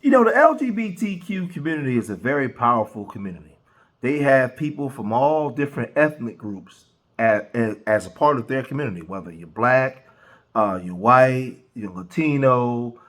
You know, the LGBTQ community is a very powerful community. They have people from all different ethnic groups as a part of their community, whether you're black, you're white, you're Latino,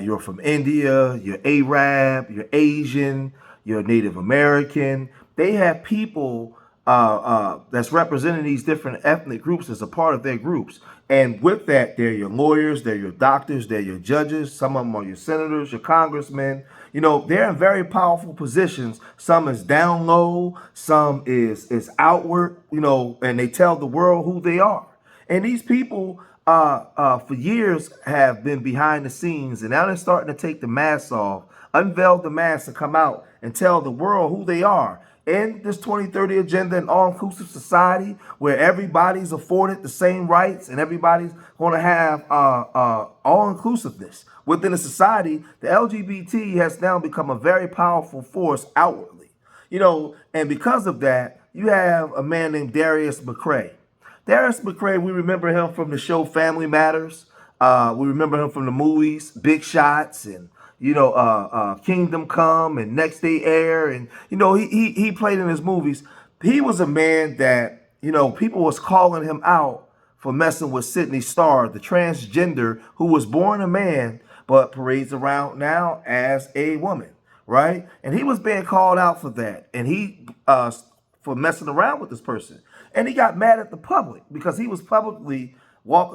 you're from India, you're Arab, you're Asian, you're Native American. They have people that's representing these different ethnic groups as a part of their groups. And with that, they're your lawyers, they're your doctors, they're your judges. Some of them are your senators, your congressmen. You know, they're in very powerful positions. Some is down low, some is outward, you know, and they tell the world who they are. And these people for years have been behind the scenes, and now they're starting to take the mask off, unveil the mask, and come out and tell the world who they are. In this 2030 agenda, an all-inclusive society where everybody's afforded the same rights and everybody's going to have all-inclusiveness within a society, the LGBT has now become a very powerful force outwardly. You know, and because of that, you have a man named Darius McCrary. Darius McCrary, we remember him from the show Family Matters. We remember him from the movies Big Shots and, you know, Kingdom Come and Next Day Air. And, you know, he played in his movies. He was a man that, you know, people was calling him out for messing with Sydney Starr, the transgender who was born a man but parades around now as a woman, right? And he was being called out for that. And he, for messing around with this person. And he got mad at the public because he was publicly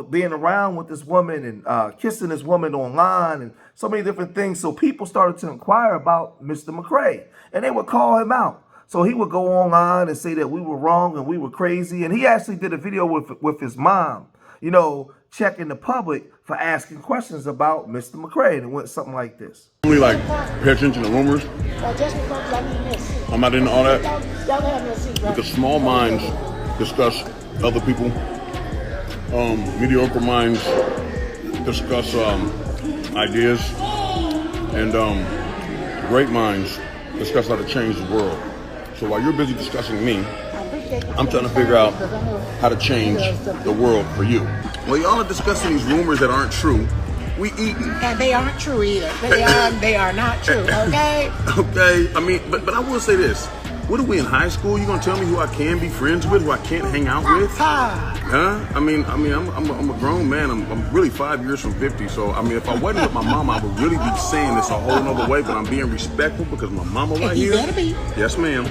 being around with this woman and kissing this woman online and so many different things. So people started to inquire about Mr. McCrary, and they would call him out. So he would go online and say that we were wrong and we were crazy. And he actually did a video with his mom, you know, checking the public for asking questions about Mr. McCrary. And it went something like this. Only like pay attention to rumors. I'm not into all that. Because small minds discuss other people. Mediocre minds discuss ideas. And great minds discuss how to change the world. So while you're busy discussing me, I'm trying to figure out how to change the world for you. Well, y'all are discussing these rumors that aren't true. We eating. And they aren't true either. They are not true, okay? Okay. I mean, but I will say this. What are we in high school? You gonna tell me who I can be friends with, who I can't hang out with? Huh? I mean, I'm a grown man. I'm really 5 years from 50. So I mean, if I wasn't with my mama, I would really be saying this a whole nother way. But I'm being respectful because my mama right here. You better be. Yes, ma'am.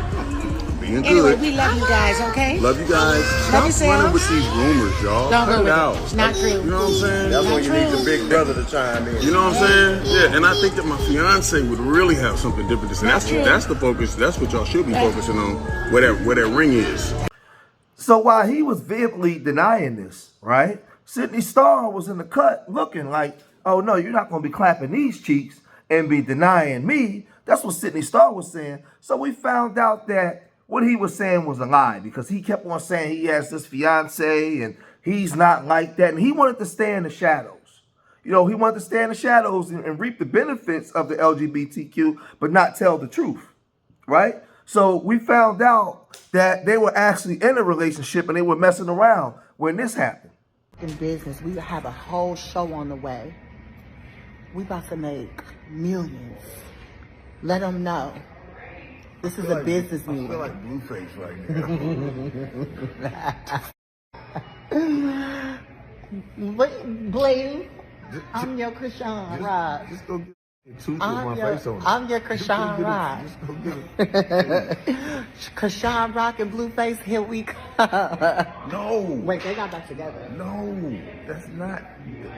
Being good. Anyway, we love you guys, okay? Love you guys. Love Stop running with these rumors, y'all. Don't go with out. it. It's not true. You know what I'm saying? That's when you need the big brother to chime in. You know what I'm saying? Yeah, and I think that my fiance would really have something different to say. That's the focus. That's what y'all should be focusing on, where that ring is. So while he was vehemently denying this, right, Sydney Starr was in the cut looking like, oh no, you're not going to be clapping these cheeks and be denying me. That's what Sydney Starr was saying. So we found out that what he was saying was a lie because he kept on saying he has this fiance and he's not like that. And he wanted to stay in the shadows. You know, he wanted to stay in the shadows and reap the benefits of the LGBTQ, but not tell the truth, right? So we found out that they were actually in a relationship and they were messing around when this happened. In business, we have a whole show on the way. We about to make millions. Let them know. This is a business meeting. I feel like Blueface right now. Blame. I'm your Krishan Rod. Just go get tooth with my face on it. I'm your Krishan Rod. Just go get it. Krishan Rock and Blueface, here we come. No. Wait, they got back together. No, that's not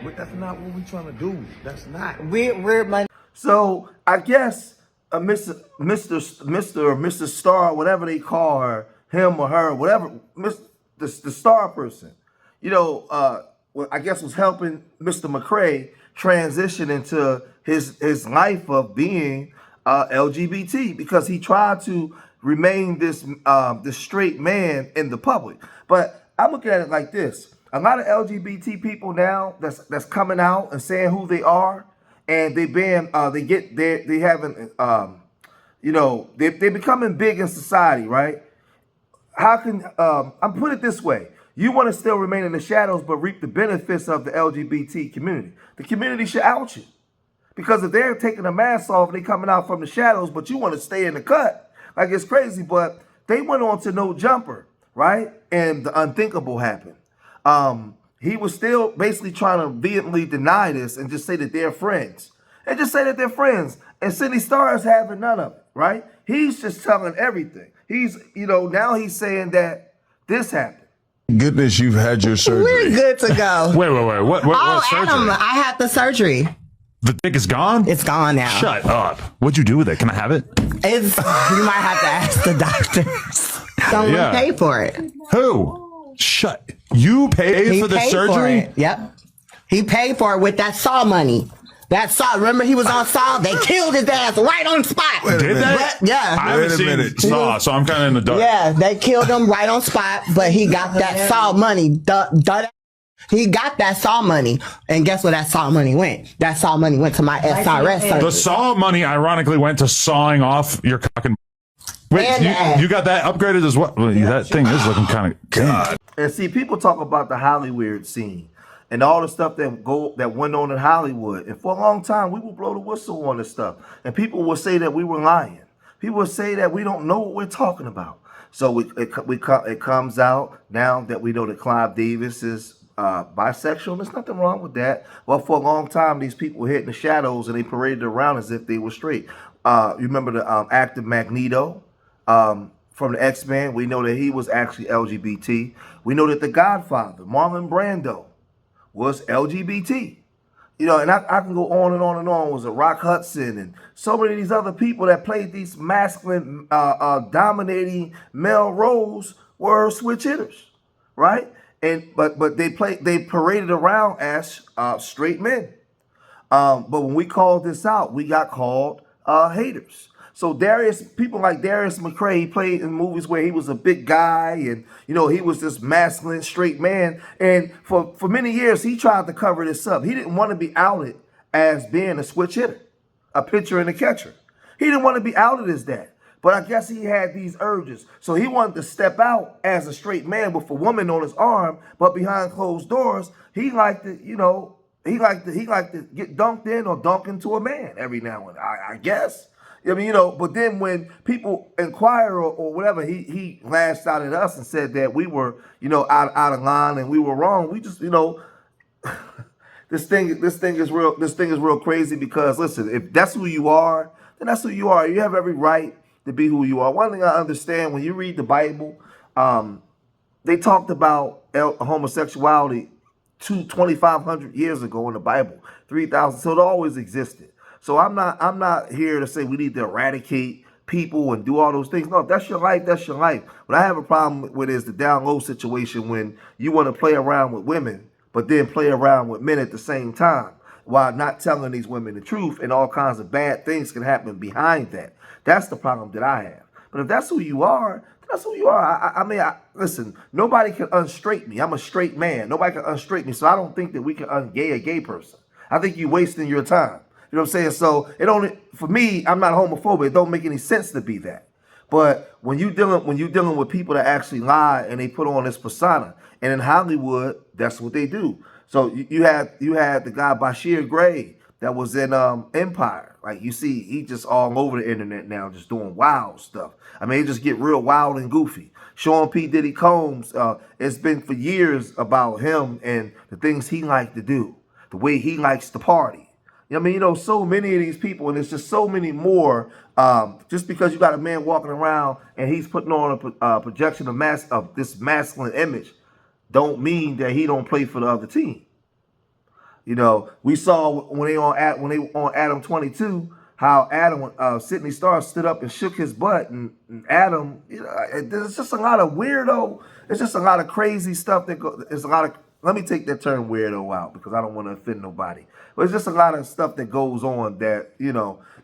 what we're trying to do. That's not. We're money. So I guess Mr. or Mrs. Star, whatever they call her, him or her, whatever, the star person, you know, well, I guess was helping Mr. McCrary transition into his life of being LGBT because he tried to remain this straight man in the public. But I look at it like this: a lot of LGBT people now that's coming out and saying who they are. And they're becoming big in society, right? How can, I'm put it this way. You want to still remain in the shadows, but reap the benefits of the LGBT community. The community should out you Because if they're taking the mask off, they coming out from the shadows, but you want to stay in the cut, like it's crazy. But they went on to No Jumper, right? And the unthinkable happened. He was still basically trying to vehemently deny this and just say that they're friends. And just say that they're friends. And Sidney Starr is having none of it, right? He's just telling everything. He's, now he's saying that this happened. Goodness, you've had your surgery. We're good to go. Wait. What surgery? Adam, I had the surgery. The dick is gone? It's gone now. Shut up. What'd you do with it? Can I have it? You might have to ask the doctors. Someone paid for it. Who? Shut. You paid for the surgery? For it. Yep. He paid for it with that Saw money. That Saw, remember he was on Saw? They killed his ass right on spot. Did they? Yeah. I haven't seen Saw, so I'm kind of in the dark. Yeah, they killed him right on spot, but he got that Saw money. He got that Saw money, and guess where that Saw money went? That Saw money went to my SRS surgery. The Saw money ironically went to sawing off your cock and... Wait, you got that upgraded as well? That thing is looking kind of... God. And see, people talk about the Hollywood scene and all the stuff that went on in Hollywood. And for a long time, we would blow the whistle on this stuff. And people would say that we were lying. People would say that we don't know what we're talking about. So it comes out now that we know that Clive Davis is bisexual. There's nothing wrong with that. Well, for a long time, these people hid in the shadows and they paraded around as if they were straight. You remember the actor Magneto from the X-Men? We know that he was actually LGBT. We know that the Godfather, Marlon Brando, was LGBT. And I can go on and on and on. Was a Rock Hudson and so many of these other people that played these masculine, dominating male roles were switch hitters, right? But they paraded around as straight men. But when we called this out, we got called haters. So people like Darius McCrary, he played in movies where he was a big guy and, he was this masculine, straight man. And for many years, he tried to cover this up. He didn't want to be outed as being a switch hitter, a pitcher and a catcher. He didn't want to be outed as that. But I guess he had these urges. So he wanted to step out as a straight man with a woman on his arm, but behind closed doors, he liked to, he liked to get dunked in or dunk into a man every now and then, I guess. But then when people inquire or whatever, he lashed out at us and said that we were, out of line and we were wrong. We just, this thing is real crazy because listen, if that's who you are, then that's who you are. You have every right to be who you are. One thing I understand when you read the Bible, they talked about homosexuality 2,500 years ago in the Bible, 3,000. So it always existed. So I'm not here to say we need to eradicate people and do all those things. No, if that's your life, that's your life. What I have a problem with is the down low situation when you want to play around with women, but then play around with men at the same time while not telling these women the truth, and all kinds of bad things can happen behind that. That's the problem that I have. But if that's who you are, then that's who you are. Listen, nobody can unstraight me. I'm a straight man. Nobody can unstraight me. So I don't think that we can ungay a gay person. I think you're wasting your time. You know what I'm saying? So for me, I'm not homophobic. It don't make any sense to be that. But when you dealing with people that actually lie and they put on this persona, and in Hollywood, that's what they do. So you had the guy Bashir Gray that was in Empire. Like you see, he just all over the internet now, just doing wild stuff. It just get real wild and goofy. Sean P. Diddy Combs, it's been for years about him and the things he liked to do, the way he likes to party. So many of these people, and there's just so many more. Just because you got a man walking around and he's putting on a projection of this masculine image, don't mean that he don't play for the other team. We saw when they on Adam 22 how Adam Sidney Starr stood up and shook his butt, and Adam, there's just a lot of weirdo. It's just a lot of crazy stuff that goes. It's a lot of. Let me take that term weirdo out because I don't want to offend nobody. But it's just a lot of stuff that goes on that,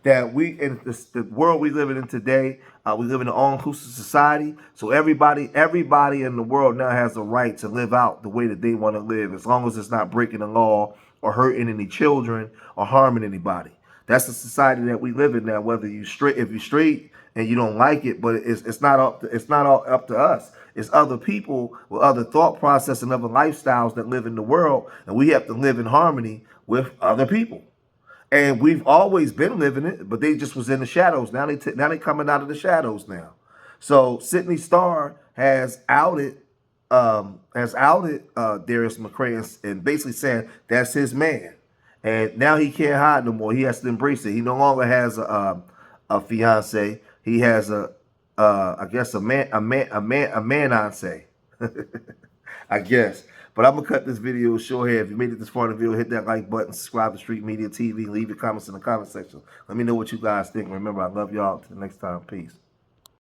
that we, in the world we live in today, we live in an all-inclusive society. So everybody in the world now has the right to live out the way that they want to live, as long as it's not breaking the law or hurting any children or harming anybody. That's the society that we live in now, whether if you're straight and you don't like it, but it's not all up to us. It's other people with other thought process and other lifestyles that live in the world, and we have to live in harmony with other people. And we've always been living it, but they just was in the shadows. Now they coming out of the shadows now. So Sydney Starr has outed Darius McCrary and basically saying that's his man. And now he can't hide no more. He has to embrace it. He no longer has a fiance. He has I guess a manance. I guess. But I'm gonna cut this video short here. If you made it this far in the video, hit that like button, subscribe to Street Media TV, leave your comments in the comment section. Let me know what you guys think. Remember, I love y'all. Till next time, peace.